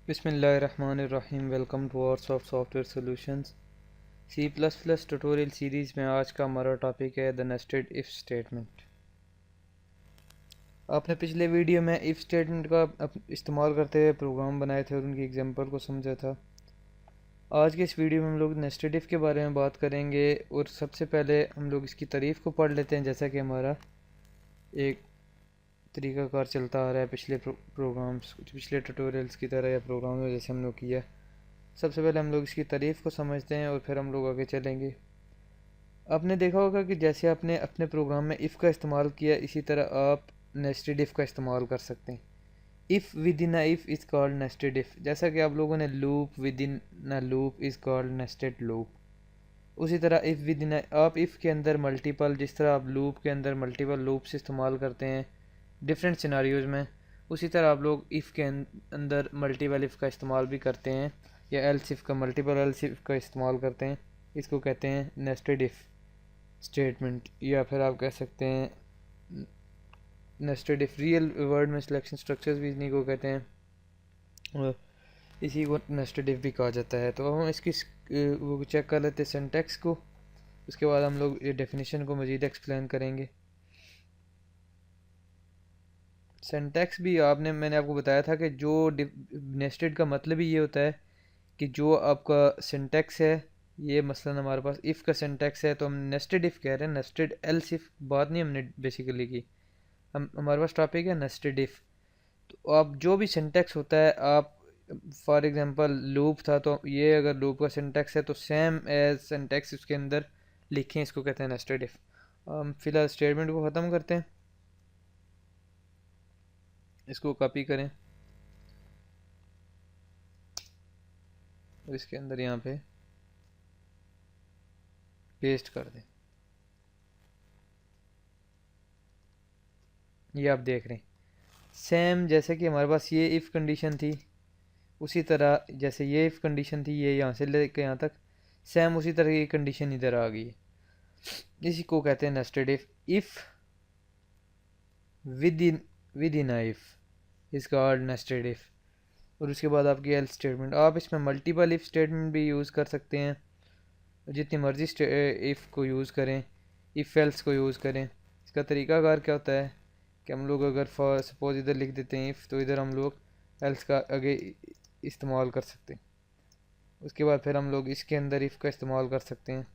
बिस्मिल्लाहिर्रहमानिर्रहीम। Welcome to hours of software solutions. C plus plus tutorial series में आज का हमारा टॉपिक है द नेस्टेड इफ़ स्टेटमेंट। आपने पिछले वीडियो में इफ़ स्टेटमेंट का इस्तेमाल करते हुए प्रोग्राम बनाए थे और उनकी एग्जांपल को समझा था। आज के इस वीडियो में हम लोग नेस्टेड इफ़ के बारे में बात करेंगे और सबसे पहले हम लोग इसकी तारीफ़ को पढ़ लेते हैं, जैसा कि हमारा एक तरीक़ाकार चलता आ रहा है पिछले प्रोग्राम्स पिछले ट्यूटोरियल्स की तरह या प्रोग्राम में जैसे हम लोग किया। सबसे पहले हम लोग इसकी तारीफ़ को समझते हैं और फिर हम लोग आगे चलेंगे। आपने देखा होगा कि जैसे आपने अपने प्रोग्राम में इफ़ का इस्तेमाल किया, इसी तरह आप नेस्टेड इफ़ का इस्तेमाल कर सकते हैं। If with in a if is called nested if, जैसा कि आप लोगों ने loop with in a loop is called nested loop. उसी तरह इफ़ विद इन आप इफ़ के अंदर मल्टीपल, जिस तरह आप लूप के अंदर मल्टीपल लूप्स इस्तेमाल करते हैं डिफरेंट सिनारियोज़ में, उसी तरह आप लोग इफ़ के अंदर मल्टीपल इफ़ का इस्तेमाल भी करते हैं या एल्स इफ़ का, मल्टीपल एल्स इफ़ का इस्तेमाल करते हैं। इसको कहते हैं नेस्टेड इफ़ स्टेटमेंट, या फिर आप कह सकते हैं नेस्टेड इफ़। रियल वर्ड में सिलेक्शन स्ट्रक्चर्स भी इन्हीं को कहते हैं और इसी को नेस्टेड इफ़ भी कहा जाता है। तो हम इसकी वो चेक कर लेते हैं सिंटैक्स को, उसके बाद हम लोग ये डेफिनेशन को मज़ीद एक्सप्लेन करेंगे। सिंटैक्स भी मैंने आपको बताया था कि जो नेस्टेड का मतलब ही ये होता है कि जो आपका सिंटैक्स है, ये मसलन हमारे पास इफ़ का सिंटैक्स है तो हम नेस्टेड इफ़ कह रहे हैं, नेस्टेड एल्स इफ़ बात नहीं हमने बेसिकली की। हमारे पास टॉपिक है नेस्टेड इफ़। तो आप जो भी सिंटैक्स होता है, आप फॉर एग्जांपल लूप था तो ये अगर लूप का सिंटैक्स है तो सेम एज सिंटैक्स उसके अंदर लिखें, इसको कहते हैं नेस्टेड इफ़। हम फिलहाल स्टेटमेंट को ख़त्म करते हैं, इसको कॉपी करें और इसके अंदर यहाँ पे पेस्ट कर दें। ये आप देख रहे हैं सेम जैसे कि हमारे पास ये इफ़ कंडीशन थी, उसी तरह जैसे ये इफ़ कंडीशन थी, ये यहाँ से लेकर यहाँ तक सेम उसी तरह की कंडीशन इधर आ गई है। इसी को कहते हैं nested if. If with in if is called nested if. और उसके बाद आपकी एल्स स्टेटमेंट, आप इसमें मल्टीपल इफ़ स्टेटमेंट भी यूज़ कर सकते हैं, जितनी मर्जी इफ़ को यूज़ करें, इफ़ एल्स को यूज़ करें। इसका तरीकाकार क्या होता है कि हम लोग अगर फॉर सपोज इधर लिख देते हैं इफ़, तो इधर हम लोग एल्स का आगे इस्तेमाल कर सकते हैं। उसके बाद फिर हम लोग इसके अंदर इफ़ का इस्तेमाल कर सकते हैं।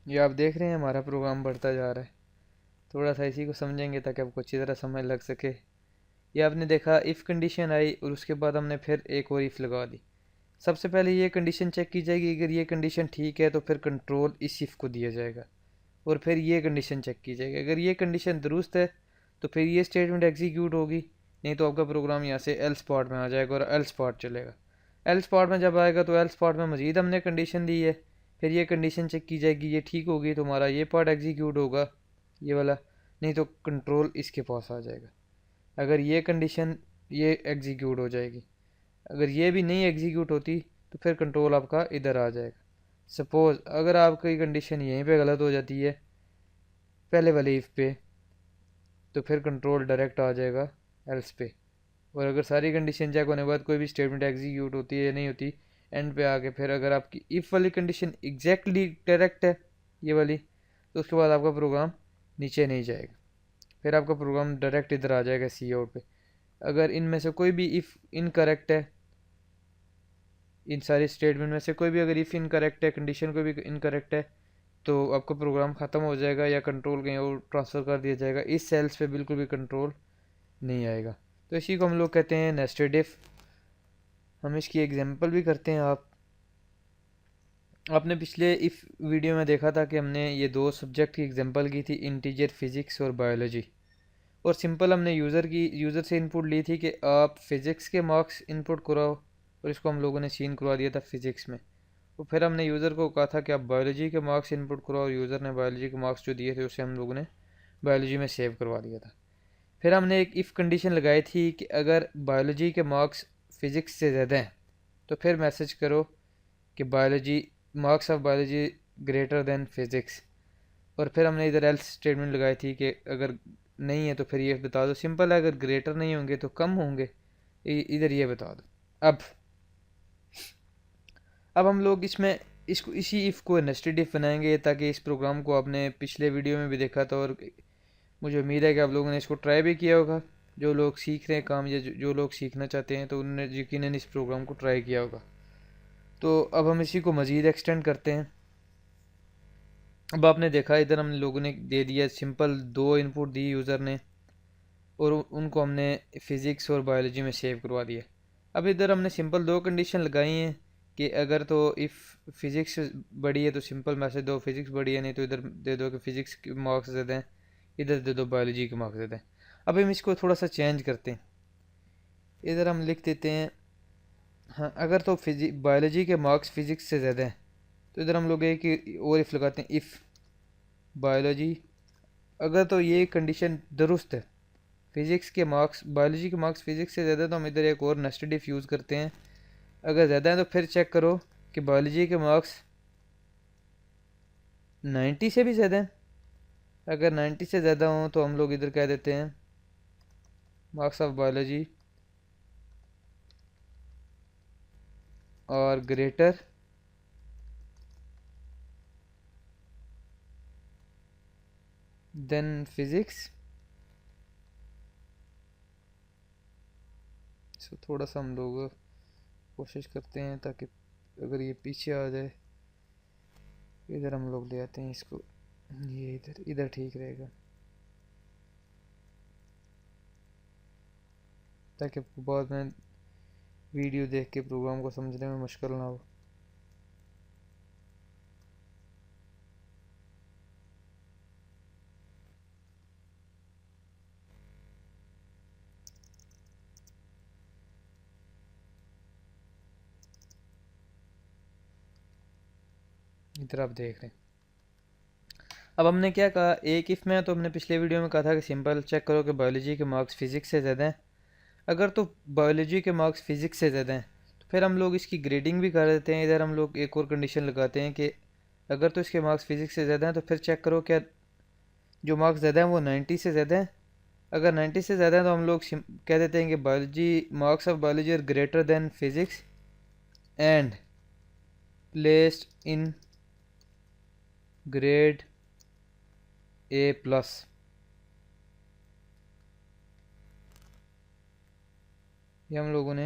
ये आप देख रहे हैं हमारा प्रोग्राम बढ़ता जा रहा है। थोड़ा सा इसी को समझेंगे ताकि आपको अच्छी तरह समझ लग सके। ये आपने देखा इफ़ कंडीशन आई और उसके बाद हमने फिर एक और इफ़ लगा दी। सबसे पहले ये कंडीशन चेक की जाएगी, अगर ये कंडीशन ठीक है तो फिर कंट्रोल इस इफ़ को दिया जाएगा और फिर ये कंडीशन चेक की जाएगी। अगर ये कंडीशन दुरुस्त है तो फिर ये स्टेटमेंट एग्जीक्यूट होगी, नहीं तो आपका प्रोग्राम यहाँ से एल्स पार्ट में आ जाएगा और एल्स पार्ट चलेगा। एल्स पार्ट में जब आएगा तो एल्स पार्ट में मज़ीद हमने कंडीशन दी है, फिर ये कंडीशन चेक की जाएगी, ये ठीक होगी तो हमारा ये पार्ट एग्जीक्यूट होगा, ये वाला, नहीं तो कंट्रोल इसके पास आ जाएगा। अगर ये कंडीशन ये एग्जीक्यूट हो जाएगी, अगर ये भी नहीं एग्जीक्यूट होती तो फिर कंट्रोल आपका इधर आ जाएगा। सपोज़ अगर आपकी कंडीशन यहीं पे गलत हो जाती है पहले वाले इफ़ पे, तो फिर कंट्रोल डायरेक्ट आ जाएगा एल्स पे। और अगर सारी कंडीशन चेक होने के बाद कोई भी स्टेटमेंट एग्जीक्यूट होती है या नहीं होती, एंड पे आके फिर अगर आपकी इफ़ वाली कंडीशन एग्जैक्टली करेक्ट है ये वाली, तो उसके बाद आपका प्रोग्राम नीचे नहीं जाएगा, फिर आपका प्रोग्राम डायरेक्ट इधर आ जाएगा सी आउट पे। अगर इनमें से कोई भी इफ़ इनकरेक्ट है, इन सारी स्टेटमेंट में से कोई भी अगर इफ़ इनकरेक्ट है, कंडीशन कोई भी इनकरेक्ट है, तो आपका प्रोग्राम ख़त्म हो जाएगा या कंट्रोल कहीं और ट्रांसफ़र कर दिया जाएगा। इस सेल्स पे बिल्कुल भी कंट्रोल नहीं आएगा। तो इसी को हम लोग कहते हैं नेस्टेड इफ़। हम इसकी एग्जांपल भी करते हैं। आपने पिछले इफ़ वीडियो में देखा था कि हमने ये दो सब्जेक्ट की एग्जांपल की थी, इंटीजर फिज़िक्स और बायोलॉजी। और सिंपल हमने यूज़र से इनपुट ली थी कि आप फिज़िक्स के मार्क्स इनपुट कराओ, और इसको हम लोगों ने सीन करवा दिया था फिज़िक्स में। तो फिर हमने यूज़र को कहा था कि आप बायोलॉजी के मार्क्स इनपुट कराओ, और यूज़र ने बायोलॉजी के मार्क्स जो दिए थे उसे हम लोगों ने बायोलॉजी में सेव करवा दिया था। फिर हमने एक इफ़ कंडीशन लगाई थी कि अगर बायोलॉजी के मार्क्स फ़िज़िक्स से ज़्यादा हैं तो फिर मैसेज करो कि biology, marks of biology greater than physics. और फिर हमने इधर एल्स स्टेटमेंट लगाई थी कि अगर नहीं है तो फिर ये बता दो, सिंपल है, अगर ग्रेटर नहीं होंगे तो कम होंगे, इधर ये बता दो। अब हम लोग इसमें इसको इसी इफ़ को नेस्टेड इफ बनाएंगे, ताकि इस प्रोग्राम को आपने पिछले वीडियो में भी देखा था और मुझे उम्मीद है कि आप लोगों ने इसको ट्राई भी किया होगा। जो लोग सीख रहे हैं काम या जो लोग सीखना चाहते हैं तो उन्होंने यकीनन इस प्रोग्राम को ट्राई किया होगा। तो अब हम इसी को मज़ीद एक्सटेंड करते हैं। अब आपने देखा इधर हम लोगों ने दे दिया सिंपल 2 इनपुट दी यूज़र ने, और उनको हमने फ़िज़िक्स और बायोलॉजी में सेव करवा दिया। अब इधर हमने सिंपल 2 कंडीशन लगाई हैं कि अगर तो इफ़ फ़िज़िक्स बड़ी है तो सिंपल मैसेज दो, फिज़िक्स बड़ी है नहीं तो इधर दे दो कि फ़िज़िक्स के मार्क्स ज़्यादा हैं, इधर दे दो बायोलॉजी के मार्क्स ज़्यादा हैं। अब हम इसको थोड़ा सा चेंज करते हैं। इधर हम लिख देते हैं, हाँ, अगर तो बायोलॉजी के मार्क्स फ़िज़िक्स से ज़्यादा हैं तो इधर हम लोग एक और इफ़ लगाते हैं, इफ़ बायोलॉजी, अगर तो ये कंडीशन दुरुस्त है, फिज़िक्स के मार्क्स बायोलॉजी के मार्क्स फिज़िक्स से ज़्यादा, तो हम इधर एक और नेस्टेड इफ यूज़ करते हैं। अगर ज़्यादा है तो फिर चेक करो कि बायोलॉजी के मार्क्स 90 से भी ज़्यादा हैं। अगर 90 से ज़्यादा हो तो हम लोग इधर कह देते हैं मार्क्स ऑफ बायोलॉजी और ग्रेटर देन फिज़िक्स। इसको थोड़ा सा हम लोग कोशिश करते हैं ताकि अगर ये पीछे आ जाए, इधर हम लोग ले आते हैं इसको, ये इधर इधर ठीक रहेगा ताकि आपको बाद में वीडियो देख के प्रोग्राम को समझने में मुश्किल ना हो। इधर आप देख रहे हैं। अब हमने क्या कहा, एक इफ़ में, तो हमने पिछले वीडियो में कहा था कि सिंपल चेक करो कि बायोलॉजी के मार्क्स फिज़िक्स से ज़्यादा हैं। अगर तो बायोलॉजी के मार्क्स फिज़िक्स से ज़्यादा हैं तो फिर हम लोग इसकी ग्रेडिंग भी कर देते हैं। इधर हम लोग एक और कंडीशन लगाते हैं कि अगर तो इसके मार्क्स फिज़िक्स से ज़्यादा हैं तो फिर चेक करो क्या जो मार्क्स ज़्यादा हैं वो 90 से ज़्यादा हैं। अगर 90 से ज़्यादा है तो हम लोग कह देते हैं कि biology marks of biology are greater than physics and placed in grade A+। ये हम लोगों ने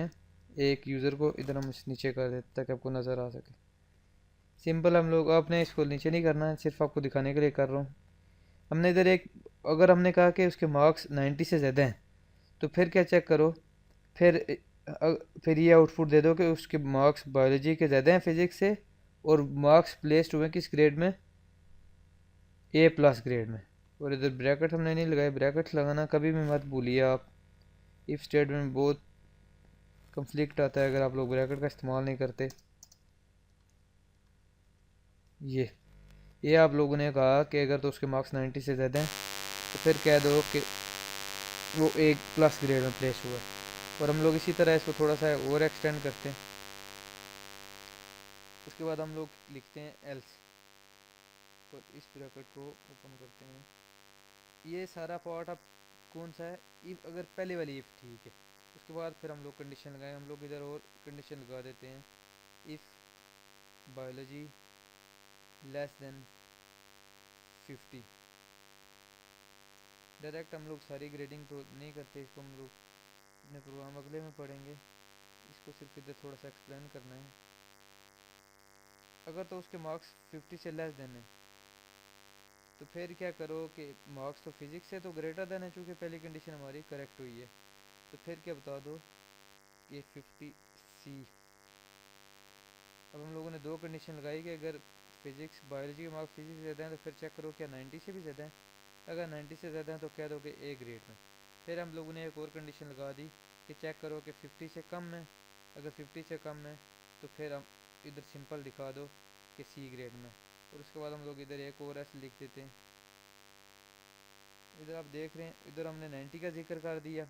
एक यूज़र को इधर हम नीचे कर देते ताकि आपको नज़र आ सके। सिंपल हम लोग, आपने इसको नीचे नहीं करना है, सिर्फ आपको दिखाने के लिए कर रहा हूँ। हमने इधर एक, अगर हमने कहा कि उसके मार्क्स 90 से ज़्यादा हैं तो फिर क्या चेक करो, फिर फिर ये आउटपुट दे दो कि उसके मार्क्स बायोलॉजी के ज़्यादा हैं फिज़िक्स से, और मार्क्स प्लेस्ड हुए किस ग्रेड में, A+ ग्रेड में। और इधर ब्रैकेट हमने नहीं लगाए, ब्रैकेट लगाना कभी भी मत भूलिए आप, इफ स्टेटमेंट में बहुत कंफ्लिक्ट आता है अगर आप लोग ब्रैकेट का इस्तेमाल नहीं करते। ये आप लोगों ने कहा कि अगर तो उसके मार्क्स 90 से ज़्यादा हैं तो फिर कह दो कि वो A+ ग्रेड में प्लेस हुआ है। और हम लोग इसी तरह इसको थोड़ा सा और एक्सटेंड करते हैं। उसके बाद हम लोग लिखते हैं एल्स, तो इस ब्रैकेट को ओपन करते हैं। ये सारा पार्ट अब कौन सा है, इफ अगर पहले वाली इफ ठीक है, उसके बाद फिर हम लोग कंडीशन लगाएं। हम लोग इधर और कंडीशन लगा देते हैं, if biology less than 50। Direct हम लोग सारी ग्रेडिंग तो नहीं करते, इसको हम लोग अपने प्रोग्राम अगले में पढ़ेंगे, इसको सिर्फ इधर थोड़ा सा एक्सप्लेन करना है। अगर तो उसके मार्क्स 50 से लेस देन है तो फिर क्या करो कि मार्क्स तो फिज़िक्स से तो ग्रेटर देन है, चूँकि पहली कंडीशन हमारी करेक्ट हुई है, तो फिर क्या बता दो कि 50C। अब हम लोगों ने 2 कंडीशन लगाई कि अगर फिज़िक्स बायोलॉजी के मार्क्स फिज़िक्स से ज़्यादा हैं तो फिर चेक करो क्या 90 से भी ज़्यादा हैं। अगर 90 से ज़्यादा हैं तो कह दो कि A ग्रेड में। फिर हम लोगों ने एक और कंडीशन लगा दी कि चेक करो कि 50 से कम है। अगर 50 से कम है तो फिर हम इधर सिंपल दिखा दो कि C ग्रेड में। और उसके बाद हम लोग इधर एक और ऐसे लिख देते हैं। इधर आप देख रहे हैं, इधर हमने 90 का जिक्र कर दिया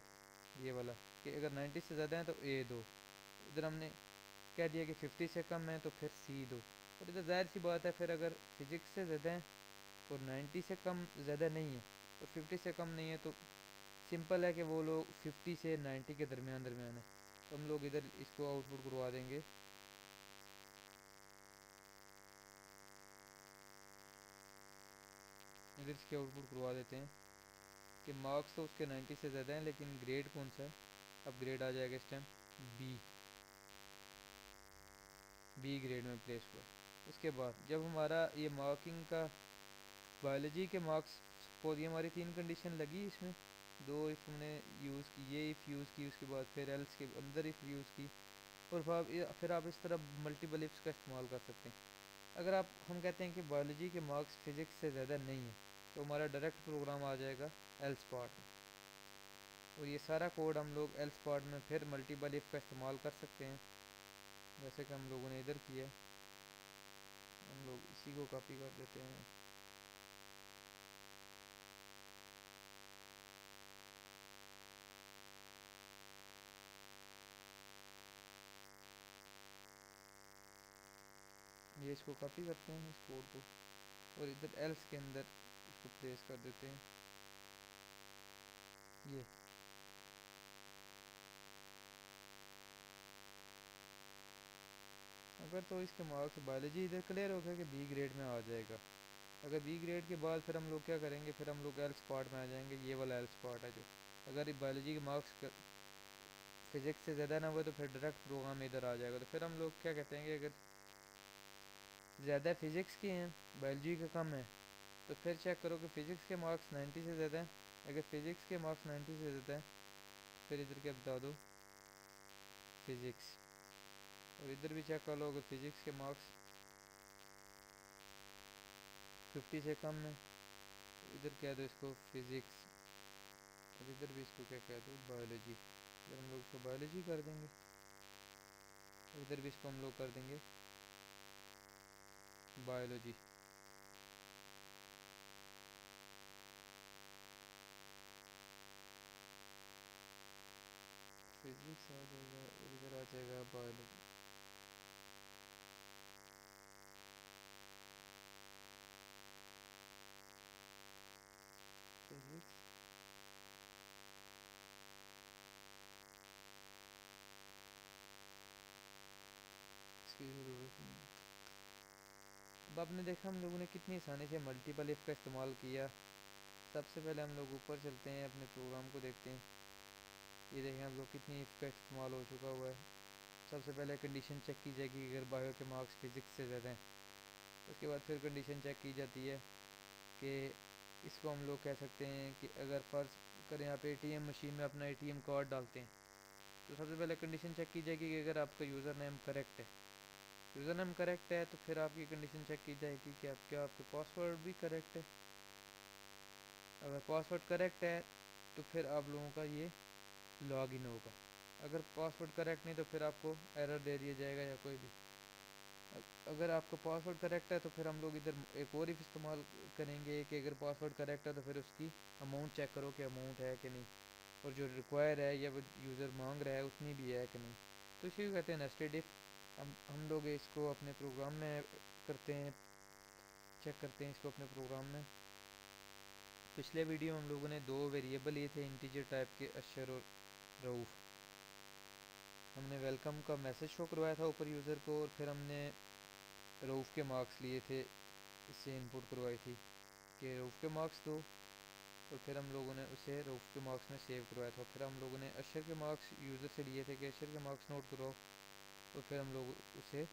ये वाला कि अगर 90 से ज़्यादा है तो A दो। इधर हमने कह दिया कि 50 से कम है तो फिर सी दो। और इधर जाहिर सी बात है, फिर अगर फिज़िक्स से ज़्यादा है और 90 से कम ज़्यादा नहीं है और 50 से कम नहीं है, तो सिंपल है कि वो लोग 50 से 90 के दरमियान दरमियान है। तो हम लोग इधर इसको आउटपुट करवा देंगे। इधर इसके आउटपुट करवा देते हैं कि मार्क्स तो उसके 90 से ज़्यादा हैं, लेकिन ग्रेड कौन सा है। अब ग्रेड आ जाएगा इस टाइम बी ग्रेड में प्लेस हुआ। उसके बाद जब हमारा ये मार्किंग का बायोलॉजी के मार्क्स, सपोज ये हमारी 3 कंडीशन लगी इसमें, 2 इफ़ हमने यूज़ की, ये इफ़ यूज़ की, उसके बाद फिर एल्स के अंदर इफ़ यूज़ की, और फिर आप इस तरह मल्टीपल इफ्स का इस्तेमाल कर सकते हैं। अगर हम कहते हैं कि बायोलॉजी के मार्क्स फिज़िक्स से ज़्यादा नहीं है, तो हमारा डायरेक्ट प्रोग्राम आ जाएगा एल्स पार्ट में, और ये सारा कोड हम लोग एल्स पार्ट में फिर मल्टीपल इफ़ का इस्तेमाल कर सकते हैं, जैसे कि हम लोगों ने इधर किया है। हम लोग इसी को कॉपी कर देते हैं। ये इसको कॉपी करते हैं इस कोड को, और इधर एल्स के अंदर इसको प्लेस कर देते हैं। ये अगर तो इसके मार्क्स बायोलॉजी इधर क्लियर हो गया कि बी ग्रेड में आ जाएगा। अगर बी ग्रेड के बाद फिर हम लोग क्या करेंगे, फिर हम लोग एल्स पार्ट में आ जाएंगे। ये वाला एल्स पार्ट है जो, अगर बायोलॉजी के मार्क्स फिजिक्स से ज़्यादा ना हुआ तो फिर डायरेक्ट प्रोग्राम इधर आ जाएगा। तो फिर हम लोग क्या कहते हैं कि अगर ज़्यादा फिजिक्स के हैं, बायोलॉजी का कम है, तो फिर चेक करो कि फ़िज़िक्स के मार्क्स 90 से ज़्यादा हैं। अगर फ़िज़िक्स के मार्क्स 90 से ज़्यादा हैं तो फिर इधर क्या बता दो, फ़िज़िक्स। और इधर भी चेक कर लो, अगर फ़िज़िक्स के मार्क्स 50 से कम है तो इधर कह दो इसको फ़िज़िक्स, और इधर भी इसको क्या कह दो, बायोलॉजी। इधर हम लोग इसको बायोलॉजी कर देंगे, और इधर भी इसको हम लोग कर देंगे बायोलॉजी। फिजिक्स आ जाएगा और इधर आ जाएगा बायोलॉजी। फिजिक्स इसकी ज़रूरत नहीं है। अब आपने देखा हम लोगों ने कितनी आसानी से मल्टीपल इफ़ का इस्तेमाल किया। सबसे पहले हम लोग ऊपर चलते हैं, अपने प्रोग्राम को देखते हैं। ये देखें हम लोग कितनी इफ़ का इस्तेमाल हो चुका हुआ है। सबसे पहले कंडीशन चेक की जाएगी अगर बायो के मार्क्स फिज़िक्स से ज़्यादा हैं। उसके बाद फिर कंडीशन चेक की जाती है कि इसको हम लोग कह सकते हैं कि अगर फ़र्ज़ करें आप एटीएम मशीन में अपना एटीएम कार्ड डालते हैं, तो सबसे पहले कंडीशन चेक की जाएगी कि अगर आपका यूज़र नेम करेक्ट है। यूज़र नेम करेक्ट है तो फिर आपकी कंडीशन चेक की जाएगी कि आपके पासवर्ड भी करेक्ट है। अगर पासवर्ड करेक्ट है तो फिर आप लोगों का ये लॉग इन होगा। अगर पासवर्ड करेक्ट नहीं तो फिर आपको एरर दे दिया जाएगा या कोई भी। अगर आपका पासवर्ड करेक्ट है तो फिर हम लोग इधर एक और इफ इस्तेमाल करेंगे कि अगर पासवर्ड करेक्ट है तो फिर उसकी अमाउंट चेक करो कि अमाउंट है कि नहीं, और जो रिक्वायर है या वो यूज़र मांग रहा है उतनी भी है कि नहीं। तो इसी को कहते हैं नेस्टेड इफ। हम लोग इसको अपने प्रोग्राम में करते हैं, चेक करते हैं इसको अपने प्रोग्राम में। पिछले वीडियो में हम लोगों ने 2 वेरिएबल लिए थे इंटीजर टाइप के, अशर और रऊफ़। हमने वेलकम का मैसेज शो करवाया था ऊपर यूज़र को, और फिर हमने रऊफ़ के मार्क्स लिए थे, इससे इनपुट करवाई थी कि रऊफ़ के मार्क्स दो, और फिर हम लोगों ने उसे रऊफ़ के मार्क्स में सेव करवाया था। फिर हम लोगों ने अशर के मार्क्स यूज़र से लिए थे कि अशर के मार्क्स नोट करो, और फिर हम लोग उसे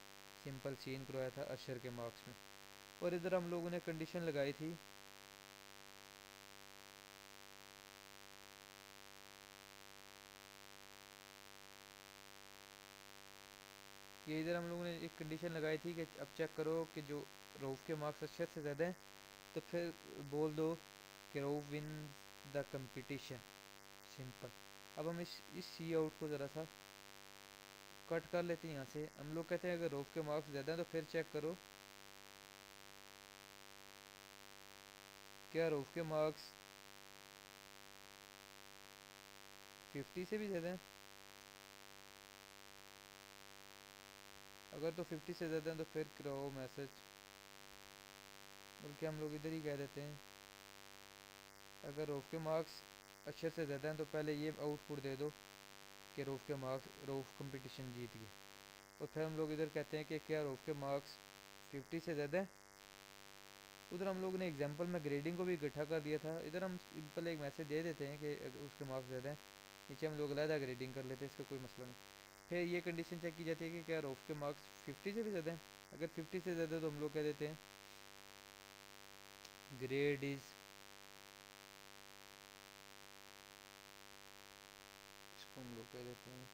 सिंपल सीन करवाया था अशर के मार्क्स में। और इधर हम लोगों ने कंडीशन लगाई थी कि इधर हम लोगों ने एक कंडीशन लगाई थी कि अब चेक करो कि जो रऊफ़ के मार्क्स अशर से ज़्यादा हैं, तो फिर बोल दो कि Rauf win the competition, simple. अब हम इस सी आउट को ज़रा सा कट कर लेते हैं यहाँ से। हम लोग कहते हैं अगर रऊफ़ के मार्क्स ज़्यादा हैं तो फिर चेक करो क्या रऊफ़ के मार्क्स 50 से भी ज़्यादा हैं। अगर तो 50 से ज़्यादा हैं तो फिर थ्रो मैसेज, बल्कि हम लोग इधर ही कह देते हैं अगर रोफ के मार्क्स अक्षर से ज़्यादा हैं तो पहले ये आउटपुट दे दो कि रोफ के मार्क्स, रोफ कंपटीशन जीत गए। और फिर हम लोग इधर कहते हैं कि क्या रोफ के मार्क्स 50 से ज़्यादा हैं। उधर हम लोग ने एग्जांपल में ग्रेडिंग को भी इकट्ठा कर दिया था, इधर हम सिंपल एक मैसेज दे देते हैं कि उसके मार्क्स ज़्यादा हैं, नीचे हम लोग अलहदा ग्रेडिंग कर लेते हैं, इसका कोई मसला नहीं। फिर ये कंडीशन चेक की जाती है कि क्या रोफ के मार्क्स 50 से भी ज़्यादा हैं। अगर 50 से ज़्यादा तो हम लोग कह देते हैं ग्रेड इज़, इसको हम लोग कह देते हैं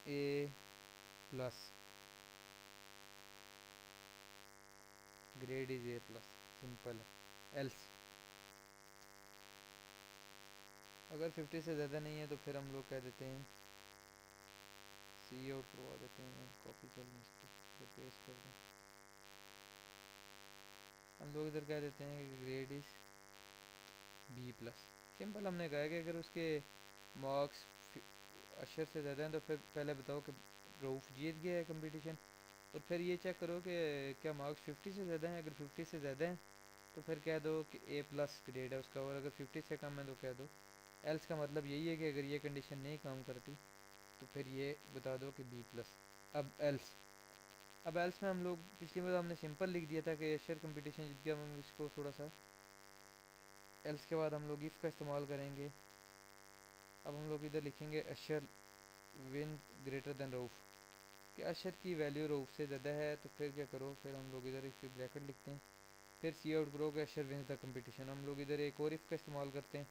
A plus, grade is A plus, simple है। एल्स अगर 50 से ज़्यादा नहीं है तो फिर हम लोग कह देते हैं सी आउट करवा देते हैं, कॉपी कर लें इसको, पेस्ट कर दें। हम लोग इधर कह देते हैं कि grade is B plus. Simple हमने कहा कि अगर उसके मार्क्स अक्षर से ज़्यादा हैं तो फिर पहले बताओ कि रऊफ़ जीत गया है कंपटीशन, और फिर ये चेक करो कि क्या मार्क्स 50 से ज़्यादा हैं। अगर 50 से ज़्यादा हैं तो फिर कह दो कि ए प्लस ग्रेड है उसका, और अगर 50 से कम है तो कह दो एल्स। का मतलब यही है कि अगर ये कंडीशन नहीं काम करती तो फिर ये बता दो कि बी प्लस। अब एल्स में हम लोग पिछली बार हमने सिंपल लिख दिया था कि अक्षर कंपटीशन जीत गया, हम इसको थोड़ा सा एल्स के बाद हम लोग इफ़ का इस्तेमाल करेंगे। अब हम लोग इधर लिखेंगे अक्षर विन ग्रेटर देन रऊफ़, कि अक्षर की वैल्यू रऊफ़ से ज़्यादा है, तो फिर क्या करो, फिर हम लोग इधर इसके ब्रैकेट लिखते हैं, फिर सी आउट करो कि अक्षर विन्स द कंपटीशन। हम लोग इधर एक और इफ़ का इस्तेमाल करते हैं,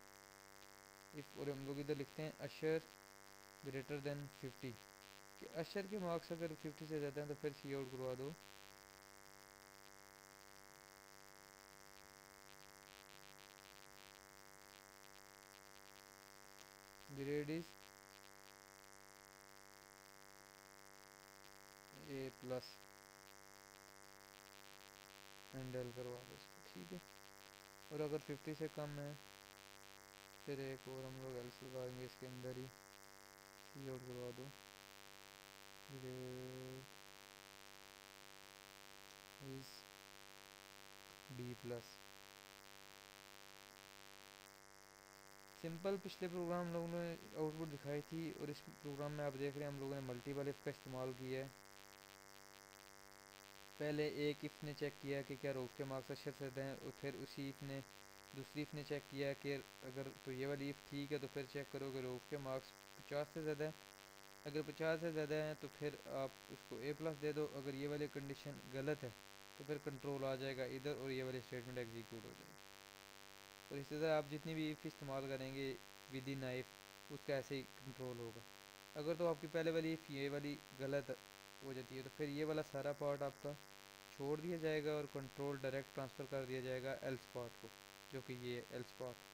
इफ़, और हम लोग इधर लिखते हैं अक्षर ग्रेटर देन 50, कि अक्षर के मार्क्स अगर 50 से ज़्यादा हैं तो फिर सी आउट करवा दो grade is A plus, and L करवा दो इसको, ठीक है। और अगर 50 से कम है फिर एक और हम लोग एल्स लगाएंगे इसके अंदर ही, सी आउट करवा दो grade is B plus. Simple पिछले प्रोग्राम हम लोगों ने आउटपुट दिखाई थी, और इस प्रोग्राम में आप देख रहे हैं हम लोगों ने मल्टीपल इफ़ का इस्तेमाल किया है। पहले एक इफ़ ने चेक किया कि क्या रोफ के मार्क्स अक्षर से ज़्यादा हैं, और फिर उसी इफ़ ने दूसरी इफ़ ने चेक किया कि अगर तो ये वाली इफ़ ठीक है तो फिर चेक करो कि रोफ के मार्क्स 50 से ज़्यादा हैं। अगर 50 से ज़्यादा हैं तो फिर आप उसको ए प्लस दे दो, अगर ये वाली कंडीशन गलत है तो फिर कंट्रोल आ जाएगा इधर और ये वाली स्टेटमेंट एग्जीक्यूट हो जाएगी। और इसी तरह आप जितनी भी इफ़ इस्तेमाल करेंगे विद इन नाइफ उसका ऐसे ही कंट्रोल होगा। अगर तो आपकी पहले वाली इफ़ ये वाली गलत हो जाती है तो फिर ये वाला सारा पार्ट आपका छोड़ दिया जाएगा और कंट्रोल डायरेक्ट ट्रांसफ़र कर दिया जाएगा एल्स पार्ट को, जो कि ये एल्स पार्ट।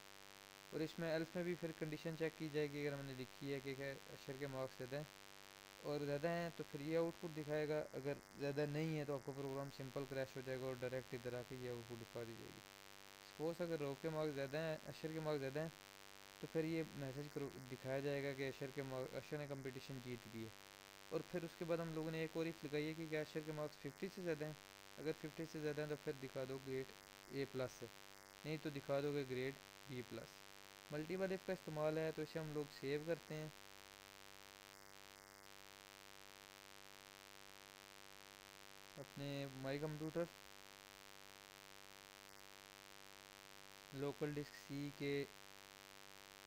और इसमें एल्स में भी फिर कंडीशन चेक की जाएगी, अगर हमने लिखी है कि अक्षर के मार्क्स ज़्यादा हैं और ज़्यादा हैं तो फिर ये आउटपुट दिखाएगा, अगर ज़्यादा नहीं है तो आपका प्रोग्राम सिंपल क्रैश हो जाएगा और डायरेक्ट इधर आके ये आउटपुट दिखा दी जाएगी। सपोज अगर रो के मार्क्स ज़्यादा हैं, अक्षर के मार्क्स ज़्यादा हैं, तो फिर ये मैसेज दिखाया जाएगा कि अक्षर ने कंपटीशन जीत ली है। और फिर उसके बाद हम लोगों ने एक और इफ लगाई है कि क्या अक्षर के मार्क्स 50 से ज़्यादा हैं। अगर 50 से ज़्यादा हैं तो फिर दिखा दो ग्रेड ए प्लस है, नहीं तो दिखा दोगे grade B plus. Multiple if का इस्तेमाल है तो इसे हम लोग सेव करते हैं अपने my computer, local disk C के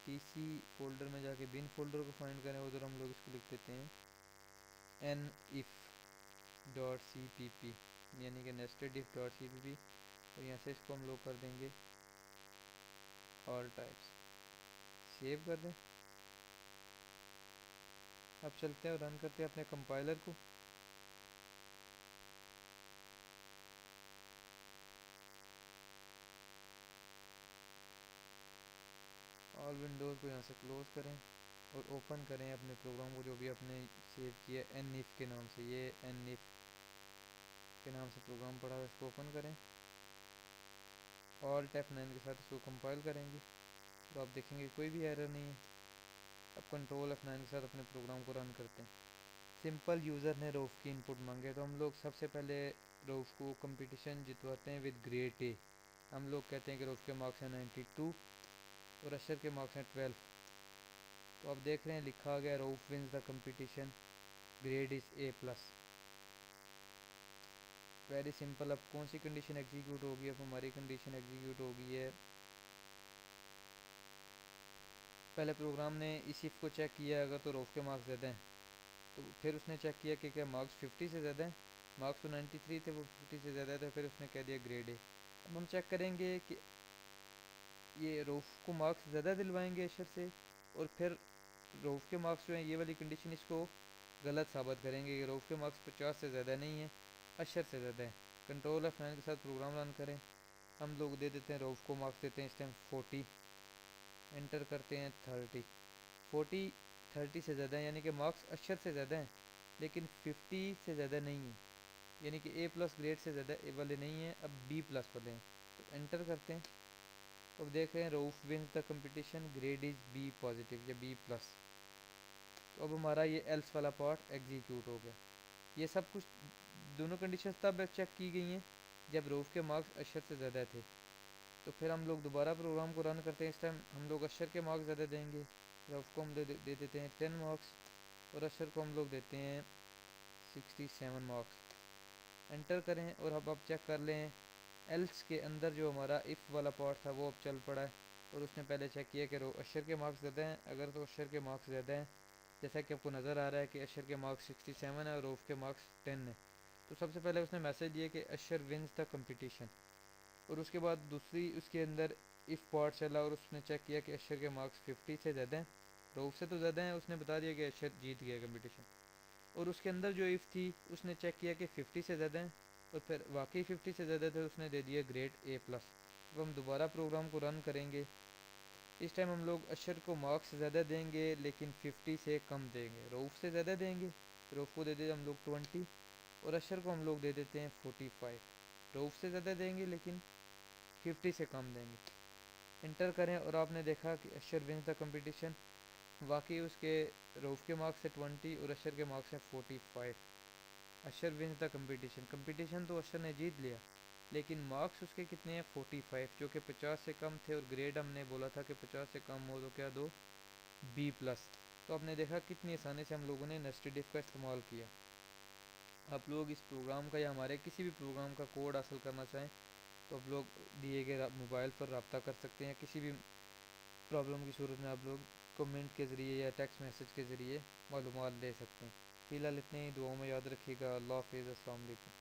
टीसी फोल्डर में जाके बिन फोल्डर को फाइंड करें, उधर हम लोग इसको लिख देते हैं N if dot C P P, यानी कि nested if dot C P P, और यहाँ से इसको हम लोग कर देंगे ऑल टाइप्स, सेव कर दें। अब चलते हैं और रन करते हैं अपने कंपाइलर को। ऑल विंडोज़ को यहाँ से क्लोज़ करें और ओपन करें अपने प्रोग्राम को जो भी आपने सेव किया एन इफ़ के नाम से, ये एन इफ़ के नाम से प्रोग्राम पड़ा है, इसको ओपन करें। ऑल्ट F9 के साथ इसको कंपाइल करेंगे तो आप देखेंगे कोई भी एरर नहीं है। अब कंट्रोल F9 के साथ अपने प्रोग्राम को रन करते हैं। सिंपल यूज़र ने रऊफ़ की इनपुट मांगे, तो हम लोग सबसे पहले रऊफ़ को कंपटीशन जितवाते हैं विद ग्रेड ए। हम लोग कहते हैं कि रऊफ़ के मार्क्स हैं 92 और अशर के मार्क्स हैं 12। तो अब देख रहे हैं लिखा गया Rauf wins the competition, grade is A plus. Very simple. अब कौन सी कंडीशन एग्जीक्यूट होगी? अब हमारी कंडीशन एग्जीक्यूट होगी है, पहले प्रोग्राम ने इस इफ़ को चेक किया, अगर तो रऊफ़ के मार्क्स ज़्यादा हैं तो फिर उसने चेक किया कि क्या मार्क्स 50 से ज़्यादा हैं। मार्क्स तो 93 थे, वो 50 से ज़्यादा है, तो फिर उसने कह दिया ग्रेड ए। अब हम चेक करेंगे कि ये रऊफ़ को मार्क्स ज़्यादा दिलवाएंगे अशर से, और फिर रऊफ़ के मार्क्स जो हैं, ये वाली कंडीशन इसको गलत साबित करेंगे कि रऊफ़ के मार्क्स 50 से ज़्यादा नहीं है, अशर से ज़्यादा है। कंट्रोल F9 के साथ प्रोग्राम रन करें। हम लोग दे देते हैं रऊफ़ को मार्क्स देते हैं इस टाइम 40, एंटर करते हैं 30। 40 30 से ज़्यादा है, यानी कि मार्क्स अशर से ज़्यादा हैं लेकिन 50 से ज़्यादा नहीं है, यानी कि ए प्लस ग्रेड से ज़्यादा ए वाले नहीं हैं, अब बी प्लस वाले हैं। तो एंटर करते हैं। अब देख रहे हैं Rauf wins the competition, grade is B positive या बी प्लस। तो अब हमारा ये एल्स वाला पार्ट एग्जीक्यूट हो गया। ये सब कुछ दोनों कंडीशन तब चेक की गई हैं जब रऊफ़ के मार्क्स अशर से ज़्यादा थे। तो फिर हम लोग दोबारा प्रोग्राम को रन करते हैं। इस टाइम हम लोग अशर के मार्क्स ज़्यादा देंगे, रऊफ़ को हम दे देते हैं 10 मार्क्स और अशर को हम लोग देते हैं 67 मार्क्स। एंटर करें और अब चेक कर लें एल्स के अंदर जो हमारा इफ़ वाला पार्ट था वो अब चल पड़ा है, और उसने पहले चेक किया कि अशर के मार्क्स ज़्यादा हैं। अगर तो अशर के मार्क्स ज़्यादा हैं, जैसा कि आपको नज़र आ रहा है कि अशर के मार्क्स 67 है और रऊफ़ के मार्क्स 10 है, तो सबसे पहले उसने मैसेज दिया कि अशर विंस द कंपटीशन, और उसके बाद दूसरी उसके अंदर इफ़ पार्ट चला और उसने चेक किया कि अशर के मार्क्स 50 से ज़्यादा हैं, रऊफ़ से तो ज़्यादा हैं, उसने बता दिया कि अशर जीत गया कंपटीशन। और उसके अंदर जो इफ़ थी उसने चेक किया कि 50 से ज़्यादा हैं, और फिर वाकई 50 से ज़्यादा थे, उसने दे दिया ग्रेड ए प्लस। अब हम दोबारा प्रोग्राम को रन करेंगे। इस टाइम हम लोग अशर को मार्क्स ज़्यादा देंगे लेकिन 50 से कम देंगे। रऊफ़ से ज़्यादा देंगे, रऊफ़ को दे देते हम लोग 20 और अशर को हम लोग दे देते हैं 45। रऊफ़ से ज़्यादा देंगे लेकिन 50 से कम देंगे। इंटर करें और आपने देखा कि अशर विंस द कंपटीशन, वाकई उसके रऊफ़ के मार्क्स है 20 और अशर के मार्क्स हैं 45। अशर विंस द कंपटीशन, कंपटीशन तो अशर ने जीत लिया लेकिन मार्क्स उसके कितने हैं 45, जो कि 50 से कम थे, और ग्रेड हमने बोला था कि 50 से कम हो तो क्या दो, बी प्लस। तो आपने देखा कितनी आसानी से हम लोगों ने नेस्टेड इफ का इस्तेमाल किया। आप लोग इस प्रोग्राम का या हमारे किसी भी प्रोग्राम का कोड हासिल करना चाहें तो आप लोग दिए गए मोबाइल पर रब्ता कर सकते हैं। किसी भी प्रॉब्लम की सूरत में आप लोग कमेंट के ज़रिए या टेक्स्ट मैसेज के ज़रिए मालूमात ले सकते हैं। फ़िलहाल इतने ही, दुआओं में याद रखिएगा। अल्लाह हाफ़िज़, अस्सलाम वालेकुम।